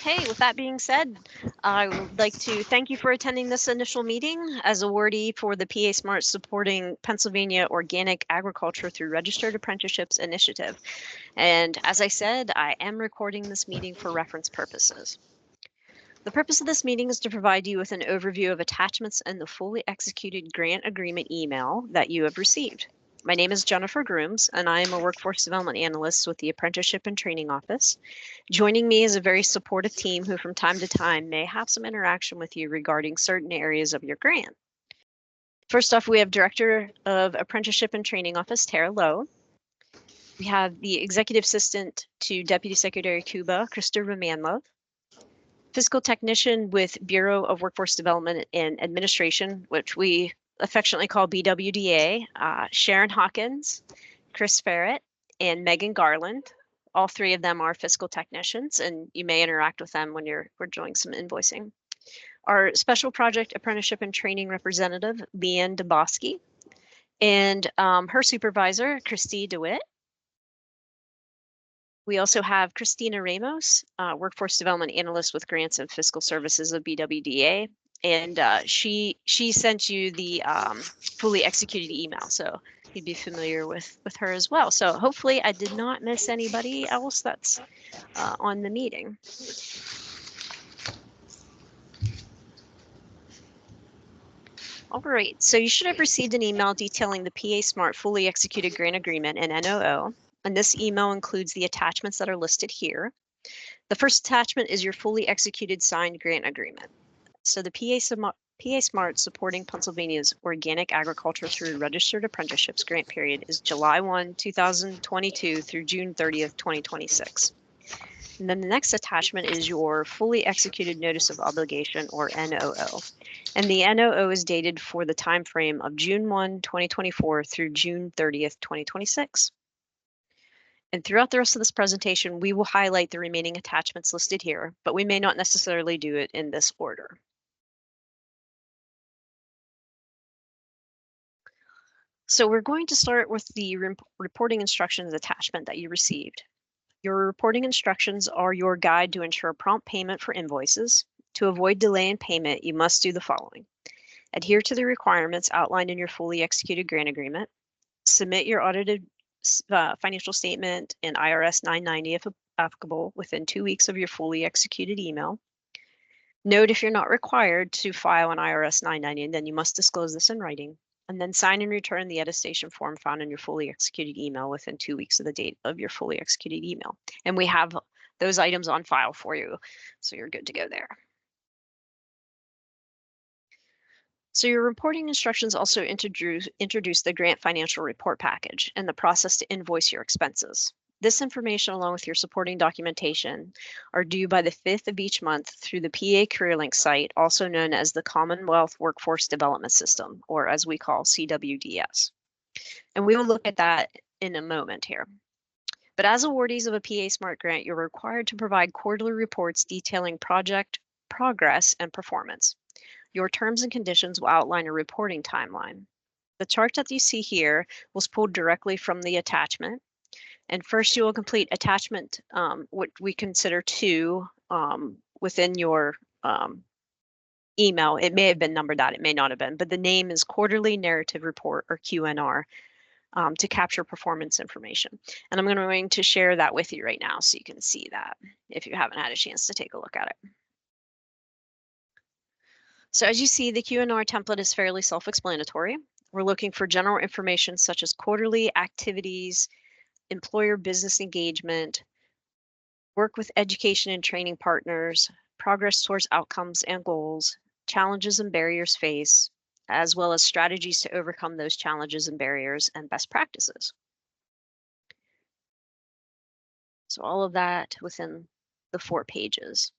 Okay, with that being said, I would like to thank you for attending this initial meeting as awardee for the PA Smart Supporting Pennsylvania Organic Agriculture through Registered Apprenticeships Initiative. And as I said, I am recording this meeting for reference purposes. The purpose of this meeting is to provide you with an overview of attachments and the fully executed grant agreement email that you have received. My name is Jennifer Grooms, and I am a workforce development analyst with the Apprenticeship and Training Office. Joining me is a very supportive team who from time to time may have some interaction with you regarding certain areas of your grant. First off, we have Director of Apprenticeship and Training Office, Tara Lowe. We have the Executive Assistant to Deputy Secretary Cuba, Krista Romanlove. Fiscal Technician with Bureau of Workforce Development and Administration, which we affectionately call BWDA, Sharon Hawkins, Chris Ferret, and Megan Garland. All three of them are fiscal technicians, and you may interact with them when we're doing some invoicing. Our Special Project Apprenticeship and Training Representative, Leanne Dubosky, and her supervisor, Christy DeWitt. We also have Christina Ramos, Workforce Development Analyst with Grants and Fiscal Services of BWDA, and she sent you the fully executed email, so you'd be familiar with her as well. So hopefully I did not miss anybody else that's on the meeting. All right, so you should have received an email detailing the PA Smart fully executed grant agreement and NOO, and this email includes the attachments that are listed here. The first attachment is your fully executed signed grant agreement. So the PA Smart Supporting Pennsylvania's Organic Agriculture through Registered Apprenticeships grant period is July 1, 2022 through June 30th, 2026. And then the next attachment is your fully executed notice of obligation, or NOO. And the NOO is dated for the time frame of June 1, 2024 through June 30th, 2026. And throughout the rest of this presentation, we will highlight the remaining attachments listed here, but we may not necessarily do it in this order. So we're going to start with the reporting instructions attachment that you received. Your reporting instructions are your guide to ensure prompt payment for invoices. To avoid delay in payment, you must do the following. Adhere to the requirements outlined in your fully executed grant agreement. Submit your audited financial statement and IRS 990 if applicable within 2 weeks of your fully executed email. Note if you're not required to file an IRS 990, then you must disclose this in writing. And then sign and return the attestation form found in your fully executed email within 2 weeks of the date of your fully executed email. And we have those items on file for you, so you're good to go there. So your reporting instructions also introduce the grant financial report package and the process to invoice your expenses. This information, along with your supporting documentation, are due by the 5th of each month through the PA CareerLink site, also known as the Commonwealth Workforce Development System, or as we call CWDS. And we will look at that in a moment here. But as awardees of a PA Smart grant, you're required to provide quarterly reports detailing project progress and performance. Your terms and conditions will outline a reporting timeline. The chart that you see here was pulled directly from the attachment. And first you will complete attachment, what we consider 2 within your email. It may have been numbered that, it may not have been, but the name is Quarterly Narrative Report, or QNR, to capture performance information. And I'm going to share that with you right now so you can see that if you haven't had a chance to take a look at it. So as you see, the QNR template is fairly self-explanatory. We're looking for general information such as quarterly activities, employer business engagement, work with education and training partners, progress towards outcomes and goals, challenges and barriers faced, as well as strategies to overcome those challenges and barriers, and best practices. So all of that within the 4 pages.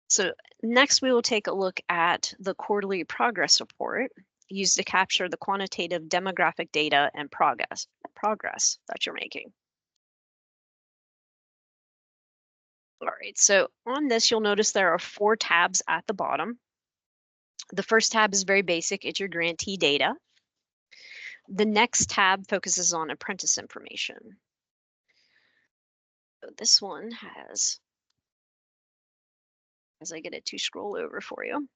So next we will take a look at the quarterly progress report used to capture the quantitative demographic data and progress that you're making. All right, so on this, you'll notice there are 4 tabs at the bottom. The first tab is very basic, it's your grantee data. The next tab focuses on apprentice information. So this one has, as I get it to scroll over for you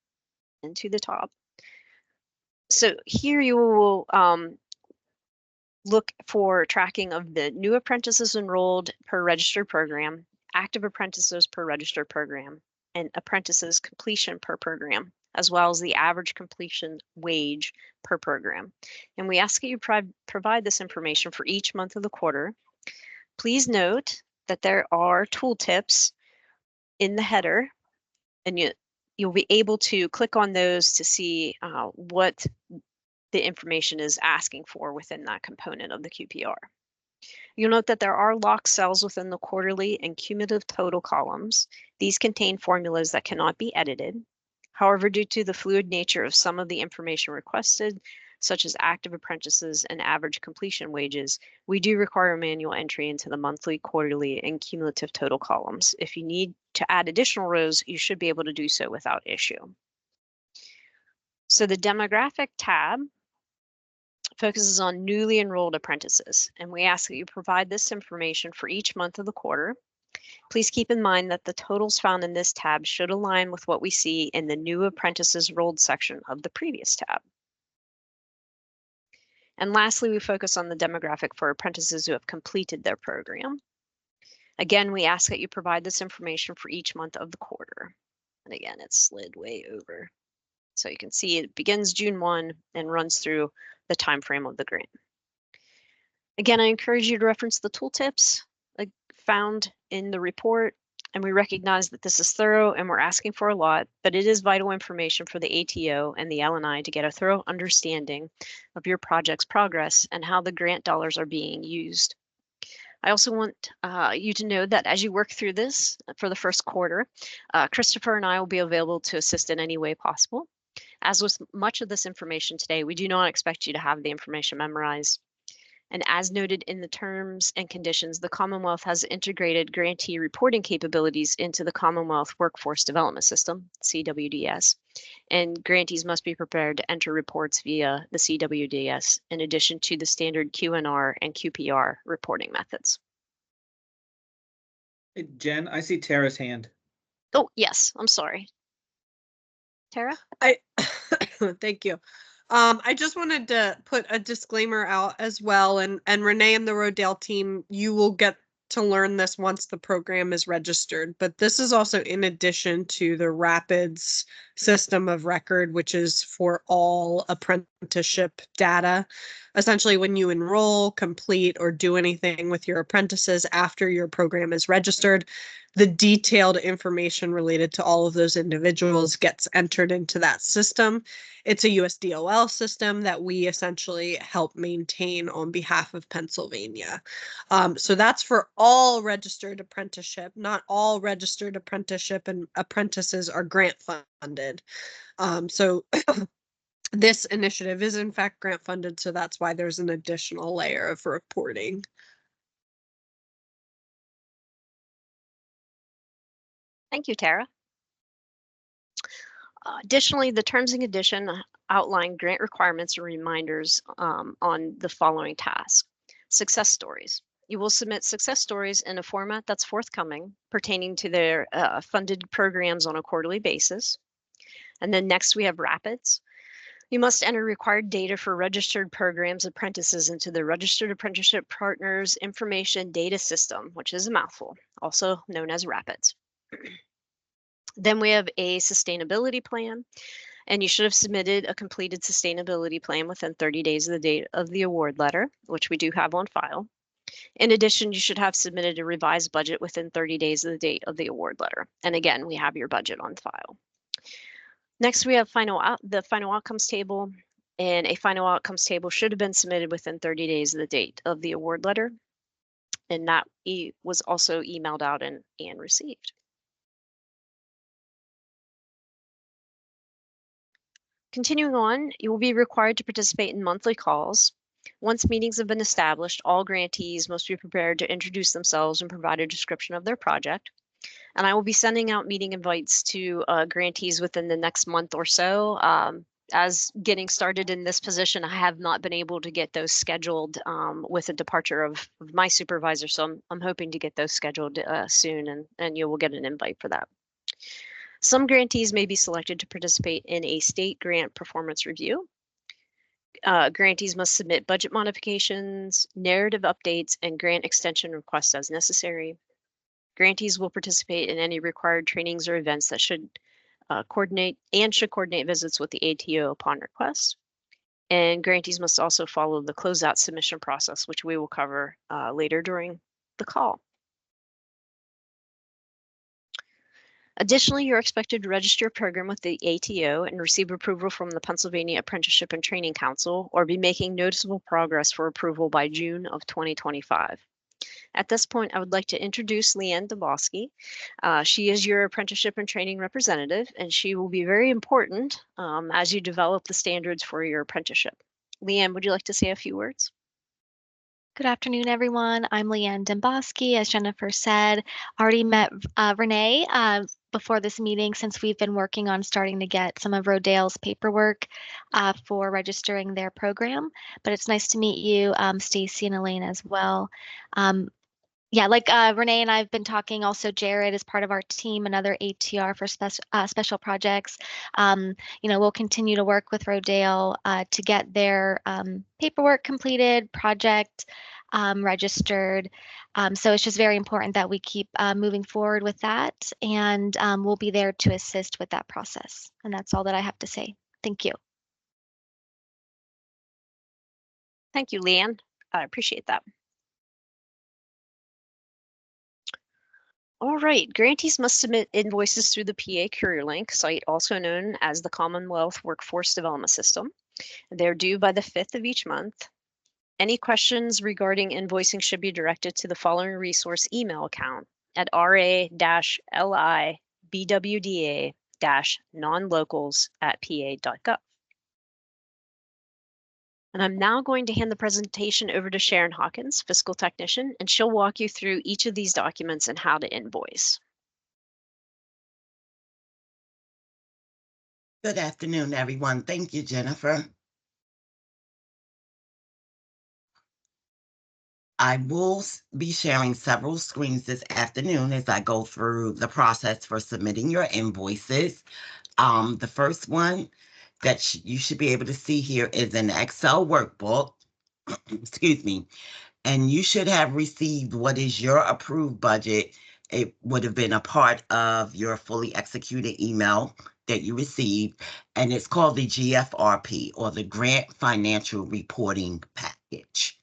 and to the top. So here you will look for tracking of the new apprentices enrolled per registered program, active apprentices per registered program, and apprentices completion per program, as well as the average completion wage per program. And we ask that you provide this information for each month of the quarter. Please note that there are tooltips in the header, and you'll be able to click on those to see what the information is asking for within that component of the QPR. You'll note that there are locked cells within the quarterly and cumulative total columns. These contain formulas that cannot be edited. However, due to the fluid nature of some of the information requested, such as active apprentices and average completion wages, we do require manual entry into the monthly, quarterly, and cumulative total columns. If you need to add additional rows, you should be able to do so without issue. So the demographic tab focuses on newly enrolled apprentices, and we ask that you provide this information for each month of the quarter. Please keep in mind that the totals found in this tab should align with what we see in the new apprentices enrolled section of the previous tab. And lastly, we focus on the demographic for apprentices who have completed their program. Again, we ask that you provide this information for each month of the quarter. And again, it's slid way over. So you can see it begins June 1 and runs through the time frame of the grant. Again, I encourage you to reference the tooltips found in the report, and we recognize that this is thorough and we're asking for a lot, but it is vital information for the ATO and the LNI to get a thorough understanding of your project's progress and how the grant dollars are being used. I also want you to know that as you work through this for the first quarter, Christopher and I will be available to assist in any way possible. As with much of this information today, we do not expect you to have the information memorized. And as noted in the terms and conditions, the Commonwealth has integrated grantee reporting capabilities into the Commonwealth Workforce Development System, CWDS, and grantees must be prepared to enter reports via the CWDS in addition to the standard QNR and QPR reporting methods. Hey, Jen, I see Tara's hand. Oh, yes, I'm sorry. Tara? Thank you. I just wanted to put a disclaimer out as well, and Renee and the Rodale team, you will get to learn this once the program is registered, but this is also in addition to the Rapids system of record, which is for all apprenticeship data. Essentially, when you enroll, complete, or do anything with your apprentices after your program is registered, the detailed information related to all of those individuals gets entered into that system. It's a USDOL system that we essentially help maintain on behalf of Pennsylvania. So that's for all registered apprenticeship. Not all registered apprenticeship and apprentices are grant funded. So this initiative is in fact grant funded, so that's why there's an additional layer of reporting. Thank you, Tara. Additionally, the terms and conditions outline grant requirements and reminders on the following tasks. Success stories. You will submit success stories in a format that's forthcoming pertaining to their funded programs on a quarterly basis. And then next we have Rapids. You must enter required data for registered programs apprentices into the Registered Apprenticeship Partners Information Data System, which is a mouthful, also known as Rapids. Then we have a sustainability plan, and you should have submitted a completed sustainability plan within 30 days of the date of the award letter, which we do have on file. In addition, you should have submitted a revised budget within 30 days of the date of the award letter. And again, we have your budget on file. Next, we have the final outcomes table, and a final outcomes table should have been submitted within 30 days of the date of the award letter. And that was also emailed out and received. Continuing on, you will be required to participate in monthly calls. Once meetings have been established, all grantees must be prepared to introduce themselves and provide a description of their project. And I will be sending out meeting invites to grantees within the next month or so. as getting started in this position, I have not been able to get those scheduled with the departure of my supervisor. So I'm hoping to get those scheduled soon, and you will get an invite for that. Some grantees may be selected to participate in a state grant performance review. Grantees must submit budget modifications, narrative updates, and grant extension requests as necessary. Grantees will participate in any required trainings or events that should coordinate visits with the ATO upon request. And grantees must also follow the closeout submission process, which we will cover later during the call. Additionally, you're expected to register your program with the ATO and receive approval from the Pennsylvania Apprenticeship and Training Council, or be making noticeable progress for approval by June of 2025. At this point, I would like to introduce Leanne Dabowski. She is your apprenticeship and training representative, and she will be very important as you develop the standards for your apprenticeship. Leanne, would you like to say a few words? Good afternoon, everyone. I'm Leanne Demboski. As Jennifer said, already met Renee before this meeting, since we've been working on starting to get some of Rodale's paperwork for registering their program. But it's nice to meet you, Stacy and Elaine as well. Yeah, like Renee and I have been talking, also Jared is part of our team, another ATR for special projects. We'll continue to work with Rodale to get their paperwork completed, project registered. So it's just very important that we keep moving forward with that, and we'll be there to assist with that process. And that's all that I have to say. Thank you. Thank you, Leanne. I appreciate that. All right, grantees must submit invoices through the PA Courier Link site, also known as the Commonwealth Workforce Development System. They're due by the 5th of each month. Any questions regarding invoicing should be directed to the following resource email account at ra-libwda-nonlocals@pa.gov. And I'm now going to hand the presentation over to Sharon Hawkins, fiscal technician, and she'll walk you through each of these documents and how to invoice. Good afternoon, everyone. Thank you, Jennifer. I will be sharing several screens this afternoon as I go through the process for submitting your invoices. The first one that you should be able to see here is an Excel workbook, excuse me, and you should have received what is your approved budget. It would have been a part of your fully executed email that you received, and it's called the GFRP, or the Grant Financial Reporting Package.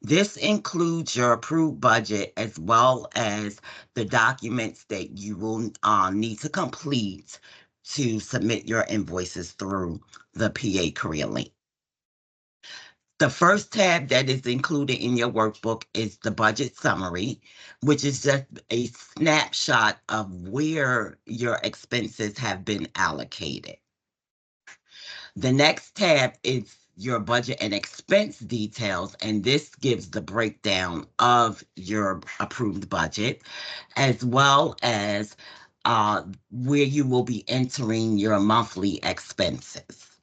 This includes your approved budget as well as the documents that you will need to complete to submit your invoices through the PA Career Link. The first tab that is included in your workbook is the budget summary, which is just a snapshot of where your expenses have been allocated. The next tab is your budget and expense details, and this gives the breakdown of your approved budget, as well as where you will be entering your monthly expenses.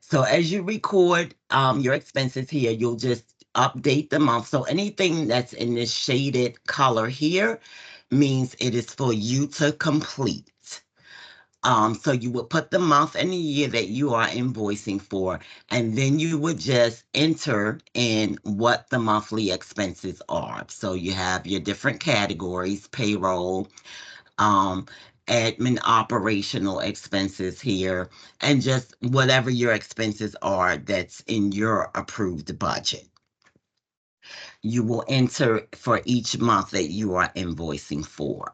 So as you record your expenses here, you'll just update the month. So anything that's in this shaded color here means it is for you to complete. So you would put the month and the year that you are invoicing for, and then you would just enter in what the monthly expenses are. So you have your different categories: payroll, admin, operational expenses here, and just whatever your expenses are that's in your approved budget. You will enter for each month that you are invoicing for.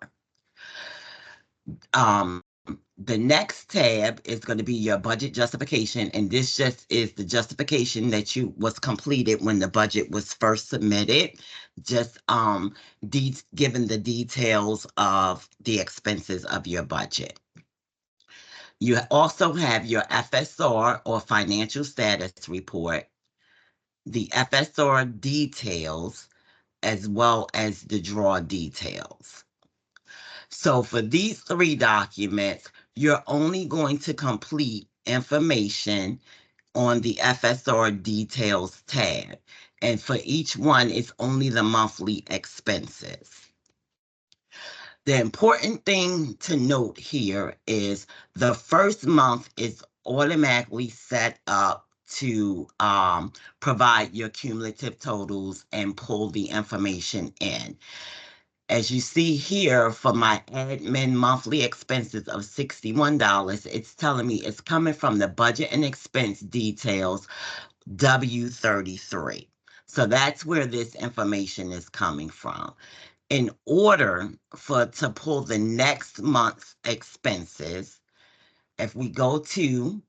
The next tab is going to be your budget justification, and this just is the justification that was completed when the budget was first submitted, just given the details of the expenses of your budget. You also have your FSR, or financial status report, the FSR details, as well as the draw details. So for these three documents, you're only going to complete information on the FSR details tab. And for each one, it's only the monthly expenses. The important thing to note here is the first month is automatically set up to provide your cumulative totals and pull the information in. As you see here, for my admin monthly expenses of $61, it's telling me it's coming from the budget and expense details W33. So that's where this information is coming from. In order to pull the next month's expenses, if we go to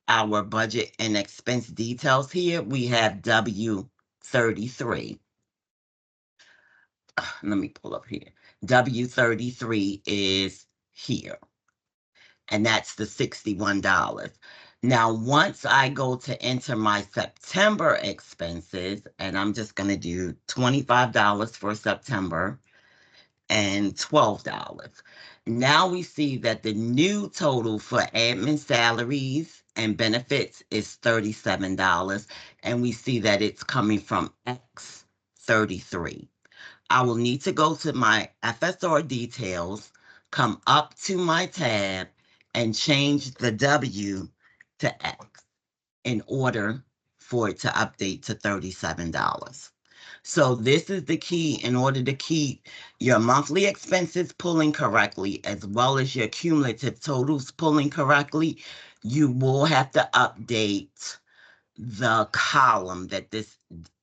our budget and expense details here, we have W33. Let me pull up here. W33 is here, and that's the $61. Now, once I go to enter my September expenses, and I'm just going to do $25 for September and $12. Now we see that the new total for admin salaries and benefits is $37, and we see that it's coming from X33. I will need to go to my FSR details, come up to my tab, and change the W to X in order for it to update to $37. So this is the key in order to keep your monthly expenses pulling correctly, as well as your cumulative totals pulling correctly. You will have to update the column that this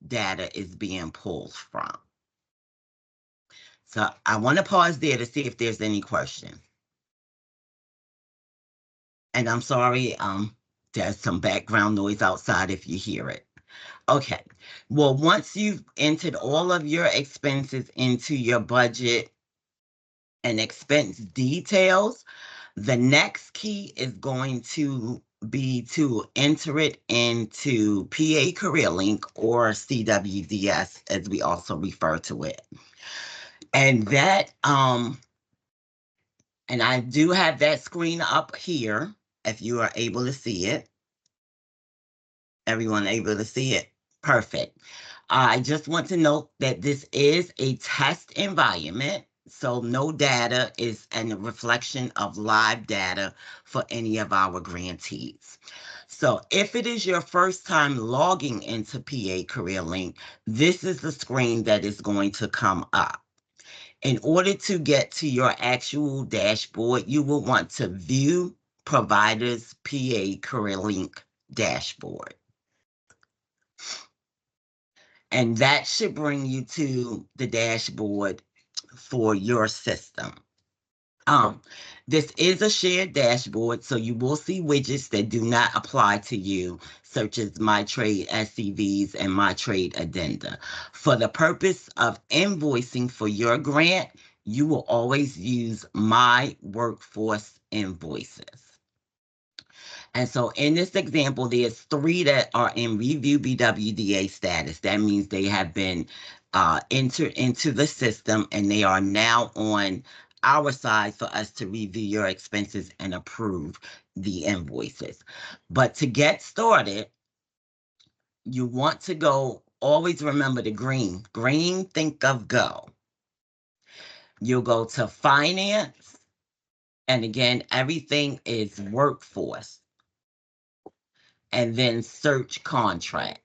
data is being pulled from. So I want to pause there to see if there's any question. And I'm sorry, there's some background noise outside if you hear it. Okay, well, once you've entered all of your expenses into your budget and expense details, the next key is going to be to enter it into PA Career Link, or CWDS, as we also refer to it. And that, and I do have that screen up here, if you are able to see it. Everyone able to see it? Perfect. I just want to note that this is a test environment, so no data is a reflection of live data for any of our grantees. So if it is your first time logging into PA Career Link, this is the screen that is going to come up. In order to get to your actual dashboard, you will want to view Providers PA Career Link dashboard. And that should bring you to the dashboard for your system. This is a shared dashboard, so you will see widgets that do not apply to you, such as My Trade SCVs and My Trade Addenda. For the purpose of invoicing for your grant, you will always use My Workforce Invoices. And so in this example, there's 3 that are in review BWDA status. That means they have been entered into the system and they are now on our side for us to review your expenses and approve the invoices. But to get started, you want to go, always remember the green. Green, think of go. You'll go to finance. And again, everything is workforce. And then search contracts.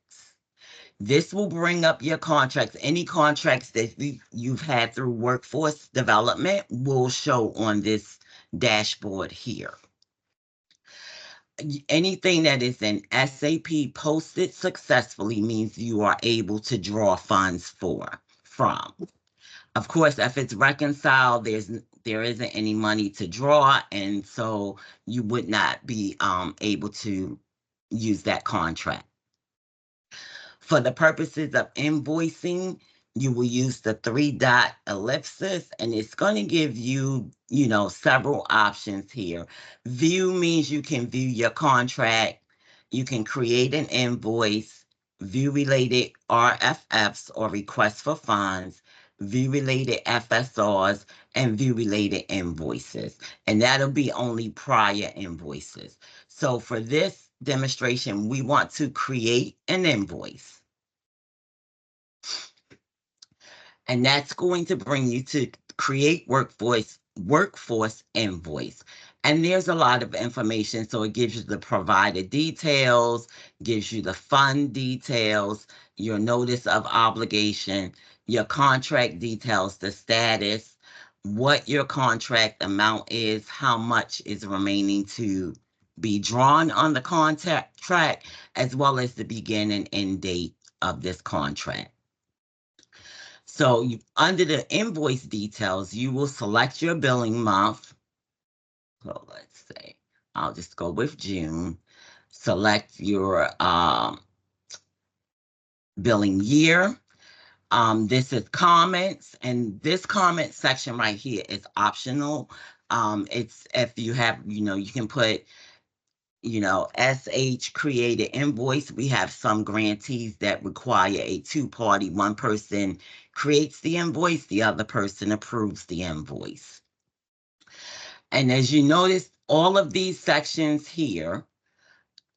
This will bring up your contracts. Any contracts that you've had through workforce development will show on this dashboard here. Anything that is in SAP posted successfully means you are able to draw funds from. Of course, if it's reconciled, there isn't any money to draw, and so you would not be able to use that contract. For the purposes of invoicing, you will use the 3-dot ellipsis, and it's going to give you, several options here. View means you can view your contract. You can create an invoice, view related RFFs or requests for funds, view related FSRs, and view related invoices. And that'll be only prior invoices. So for this demonstration, we want to create an invoice. And that's going to bring you to create workforce invoice. And there's a lot of information. So it gives you the provider details, gives you the fund details, your notice of obligation, your contract details, the status, what your contract amount is, how much is remaining to be drawn on the contract, as well as the begin and end date of this contract. So under the invoice details, you will select your billing month. So let's say, I'll just go with June. Select your billing year. This is comments, and this comment section right here is optional. It's if you have, you can put, SH created invoice. We have some grantees that require a two-party. One person creates the invoice, the other person approves the invoice. And as you notice, all of these sections here,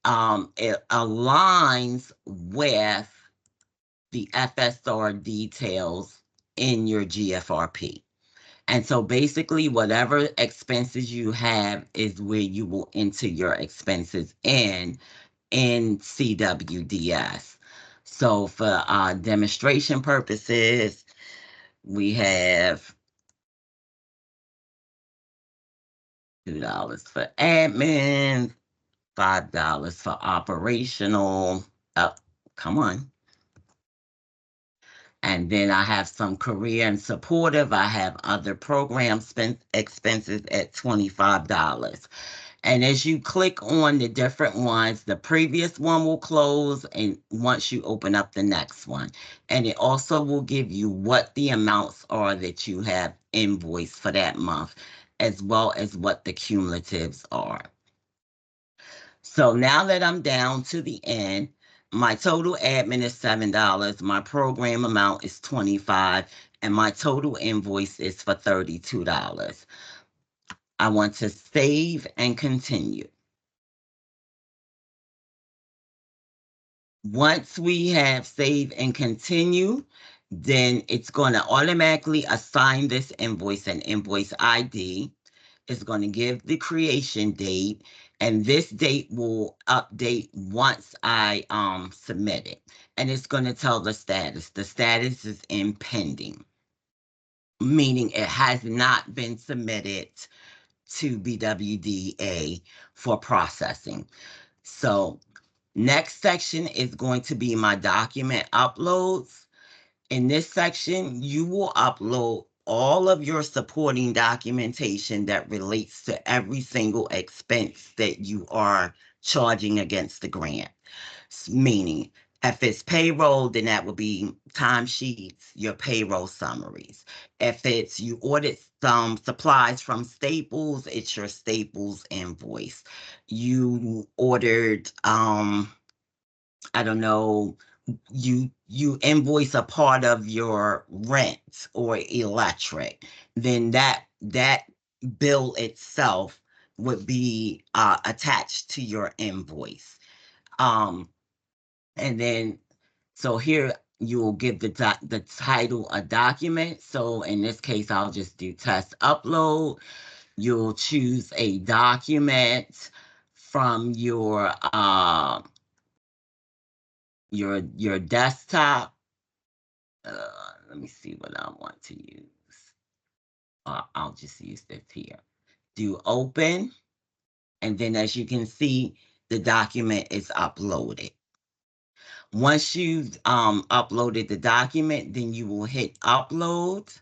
it aligns with the FSR details in your GFRP. And so basically, whatever expenses you have is where you will enter your expenses in CWDS. So for demonstration purposes, we have $2 for admin, $5 for operational. Oh, come on. And then I have some career and supportive. I have other program expenses at $25. And as you click on the different ones, the previous one will close, and once you open up the next one. And it also will give you what the amounts are that you have invoiced for that month, as well as what the cumulatives are. So now that I'm down to the end, my total admin is $7, my program amount is $25, and my total invoice is for $32. I want to save and continue. Once we have save and continue, then it's going to automatically assign this invoice an invoice ID. It's going to give the creation date, and this date will update once I submit it. And it's going to tell the status. The status is in pending, meaning it has not been submitted to BWDA for processing. So next section is going to be my document uploads. In this section, you will upload all of your supporting documentation that relates to every single expense that you are charging against the grant. Meaning, if it's payroll, then that would be timesheets, your payroll summaries. If it's you ordered some supplies from Staples, it's your Staples invoice. You ordered, I don't know, you invoice a part of your rent or electric, then that bill itself would be attached to your invoice. And then, so here you will give the title a document. So in this case, I'll just do test upload. You'll choose a document from your desktop. Let me see what I want to use. I'll just use this here. Do open. And then as you can see, the document is uploaded. Once you've uploaded the document, then you will hit upload,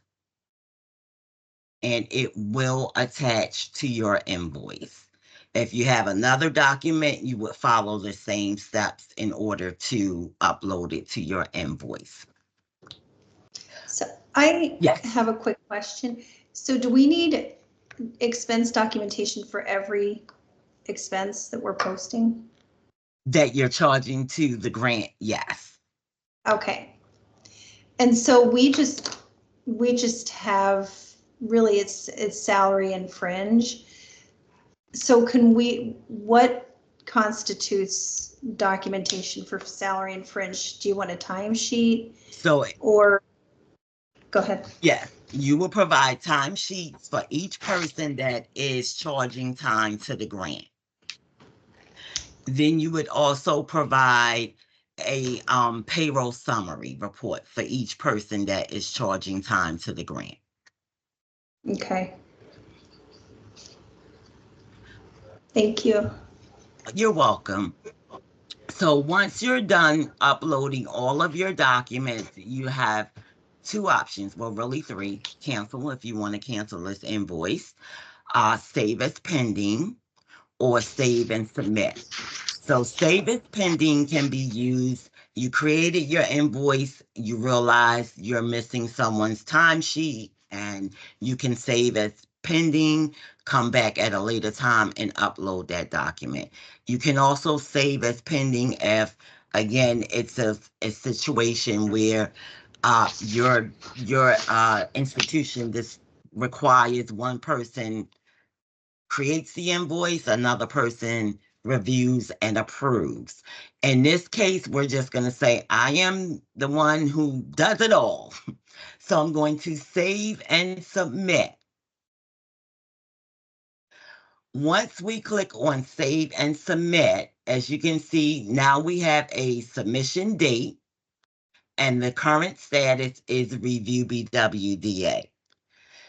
and it will attach to your invoice. If you have another document, you would follow the same steps in order to upload it to your invoice. So I Yes. have a quick question. So do we need expense documentation for every expense that we're posting? That you're charging to the grant, yes. Okay. And so we just have really it's salary and fringe. So can we, what constitutes documentation for salary and fringe? Do you want a timesheet So or, go ahead. yes, you will provide timesheets for each person that is charging time to the grant. Then you would also provide a payroll summary report for each person that is charging time to the grant. Okay. Thank you. You're welcome. So once you're done uploading all of your documents, you have two options. Well, really three. Cancel if you want to cancel this invoice, save as pending, or save and submit. So save as pending can be used. You created your invoice, you realize you're missing someone's timesheet, and you can save as pending, come back at a later time and upload that document. You can also save as pending if, again, it's a situation where your institution this requires one person creates the invoice, another person reviews and approves. In this case, we're just going to say, I am the one who does it all. So I'm going to save and submit. Once we click on save and submit, as you can see, now we have a submission date and the current status is review BWDA.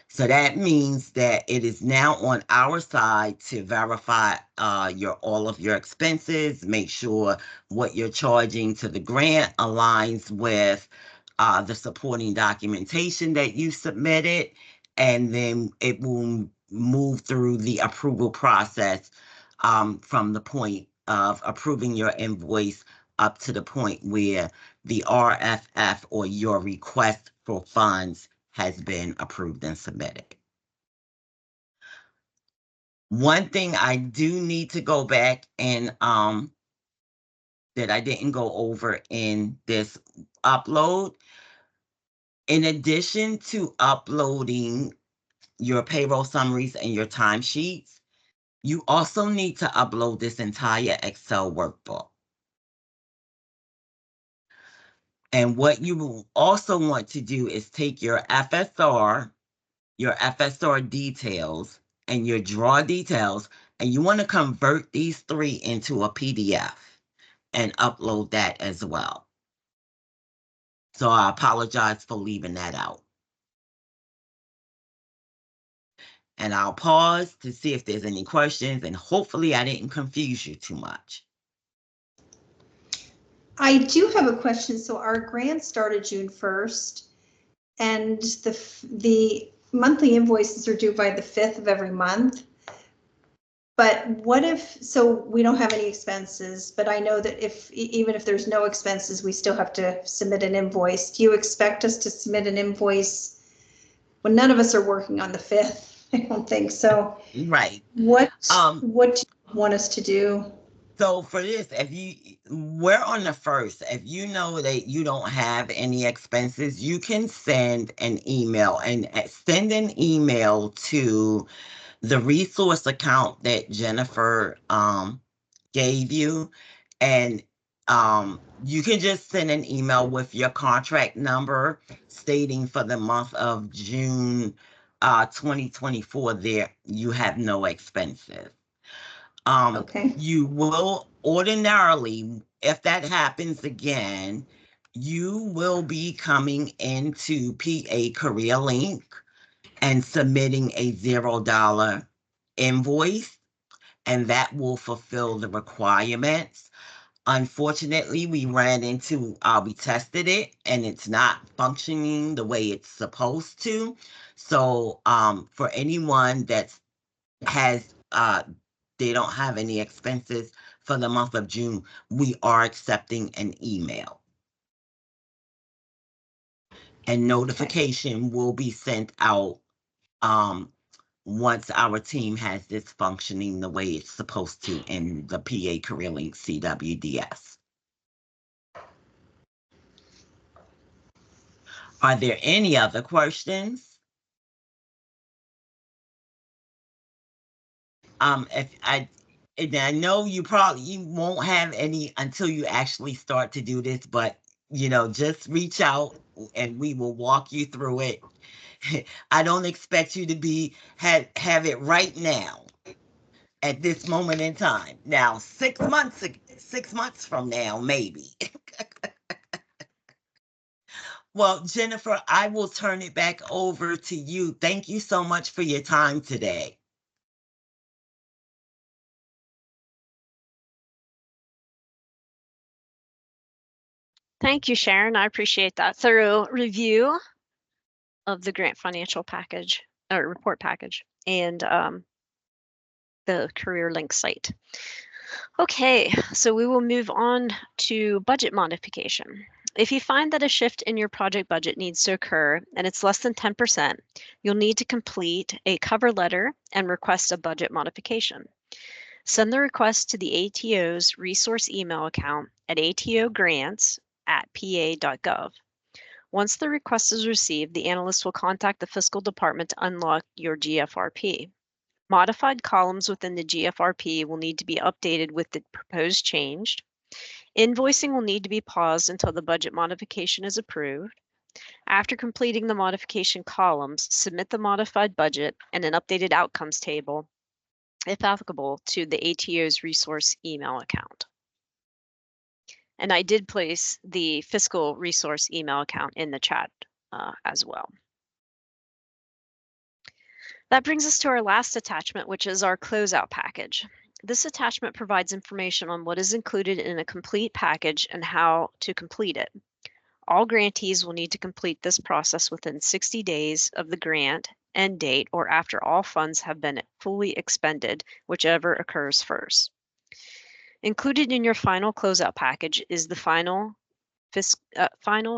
So that means that it is now on our side to verify all of your expenses, make sure what you're charging to the grant aligns with the supporting documentation that you submitted, and then it will move through the approval process from the point of approving your invoice up to the point where the RFF or your request for funds has been approved and submitted. One thing I do need to go back and that I didn't go over in this upload, in addition to uploading your payroll summaries and your timesheets, you also need to upload this entire Excel workbook. And what you will also want to do is take your FSR details, and your draw details, and you want to convert these three into a PDF and upload that as well. So I apologize for leaving that out. And I'll pause to see if there's any questions, and hopefully I didn't confuse you too much. I do have a question. So our grant started June 1st and the monthly invoices are due by the 5th of every month. But what if, so we don't have any expenses, but I know that even if there's no expenses, we still have to submit an invoice. Do you expect us to submit an invoice when none of us are working on the 5th? I don't think so. Right. What do you want us to do? So for this, we're on the 1st. If you know that you don't have any expenses, you can send an email and send an email to the resource account that Jennifer gave you. And you can just send an email with your contract number stating for the month of June 2024 there you have no expenses. Okay. You will ordinarily, if that happens again, you will be coming into PA Career Link and submitting a $0 invoice, and that will fulfill the requirements. Unfortunately, we tested it and it's not functioning the way it's supposed to. So for anyone that has they don't have any expenses for the month of June, we are accepting an email. And notification will be sent out once our team has this functioning the way it's supposed to in the PA Career Link CWDS. Are there any other questions? And I know you won't have any until you actually start to do this, but just reach out and we will walk you through it. I don't expect you to have it right now at this moment in time. Now, 6 months from now, maybe. Well, Jennifer, I will turn it back over to you. Thank you so much for your time today. Thank you, Sharon. I appreciate that thorough review of the grant financial package or report package and the career link site. Okay, so we will move on to budget modification. If you find that a shift in your project budget needs to occur and it's less than 10%, you'll need to complete a cover letter and request a budget modification. Send the request to the ATO's resource email account at atogrants@pa.gov. Once the request is received, the analyst will contact the fiscal department to unlock your GFRP. Modified columns within the GFRP will need to be updated with the proposed change. Invoicing will need to be paused until the budget modification is approved. After completing the modification columns, submit the modified budget and an updated outcomes table, if applicable, to the ATO's resource email account. And I did place the fiscal resource email account in the chat as well. That brings us to our last attachment, which is our closeout package. This attachment provides information on what is included in a complete package and how to complete it. All grantees will need to complete this process within 60 days of the grant end date or after all funds have been fully expended, whichever occurs first. Included in your final closeout package is the final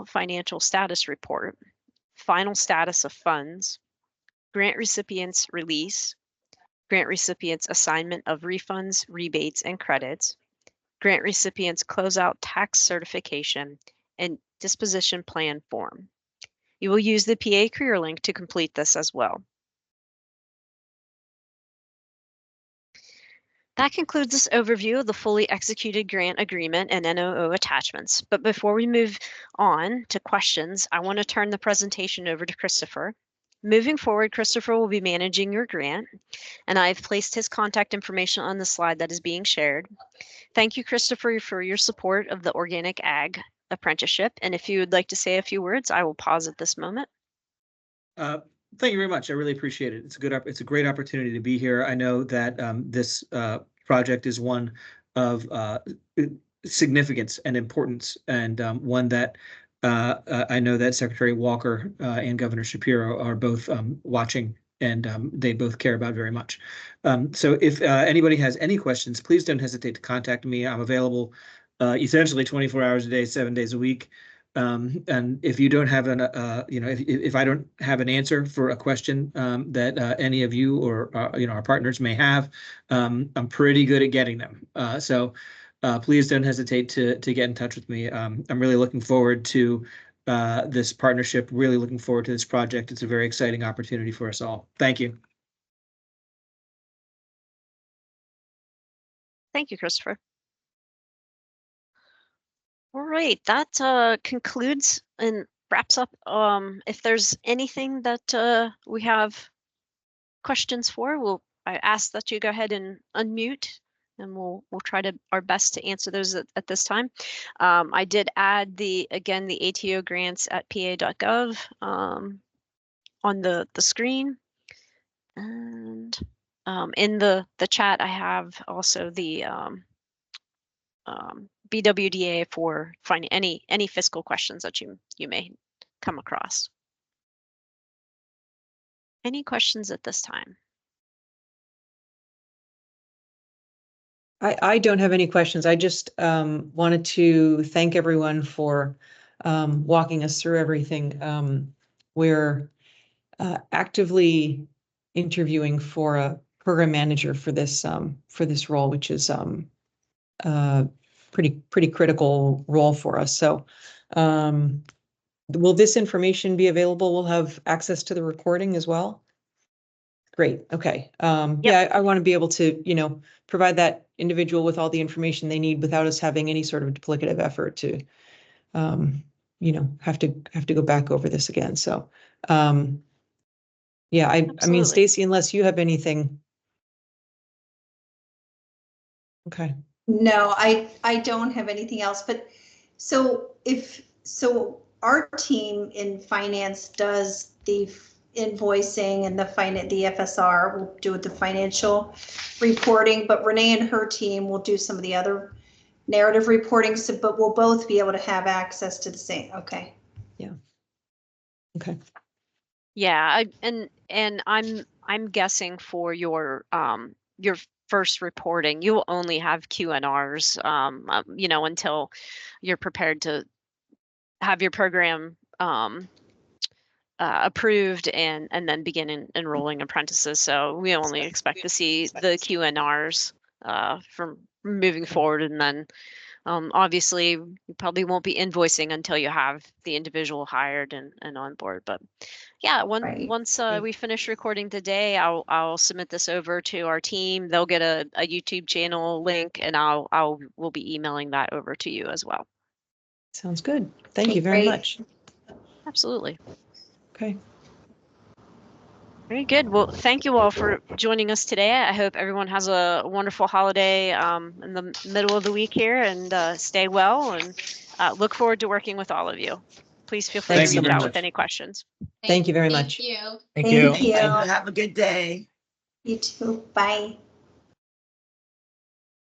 financial status report, final status of funds, grant recipients' release, grant recipients' assignment of refunds, rebates, and credits, grant recipients' closeout tax certification, and disposition plan form. You will use the PA career link to complete this as well. That concludes this overview of the fully executed grant agreement and NOO attachments. But before we move on to questions, I want to turn the presentation over to Christopher. Moving forward, Christopher will be managing your grant, and I've placed his contact information on the slide that is being shared. Thank you, Christopher, for your support of the Organic Ag Apprenticeship. And if you would like to say a few words, I will pause at this moment. Thank you very much. I really appreciate it. It's a great opportunity to be here. I know that this project is one of significance and importance, and one that I know that Secretary Walker and Governor Shapiro are both watching, and they both care about very much. So if anybody has any questions, please don't hesitate to contact me. I'm available essentially 24 hours a day, 7 days a week. And if you don't have if I don't have an answer for a question that any of you or our partners may have, I'm pretty good at getting them. So please don't hesitate to get in touch with me. I'm really looking forward to this partnership. Really looking forward to this project. It's a very exciting opportunity for us all. Thank you. Thank you, Christopher. All right, that concludes and wraps up. If there's anything that we have questions for, I ask that you go ahead and unmute, and we'll try our best to answer those at this time. I did add the ATO grants at pa.gov on the screen, and in the chat I have also the BWDA for finding any fiscal questions that you may come across. Any questions at this time? I don't have any questions. I just wanted to thank everyone for walking us through everything. We're actively interviewing for a program manager for this role, which is pretty critical role for us. So will this information be available? We'll have access to the recording as well? Great. Okay. Yep. Yeah, I want to be able to, provide that individual with all the information they need without us having any sort of duplicative effort to, have to go back over this again. So, yeah, I mean, Absolutely. Stacy, unless you have anything. Okay. No, I don't have anything else, but so our team in finance does the invoicing and the FSR will do the financial reporting, but Renee and her team will do some of the other narrative reporting. So, but we'll both be able to have access to the same. Okay. Yeah. Okay. Yeah, and I'm guessing for your first reporting, you'll only have Q&Rs, until you're prepared to have your program approved and then begin enrolling apprentices. So we only expect to see the Q&Rs from moving forward, and then obviously you probably won't be invoicing until you have the individual hired and on board. But yeah, Right. once we finish recording today, I'll submit this over to our team. They'll get a YouTube channel link, and we'll be emailing that over to you as well. Sounds good. Thank Okay, you very great. much. Absolutely. Okay. Very good. Well, thank you all for joining us today. I hope everyone has a wonderful holiday in the middle of the week here, and stay well, and look forward to working with all of you. Please feel free Thanks to so reach out much. with any questions. Thank you very much. Thank you. Thank Thank you. Thank you. Have a good day. You too. Bye.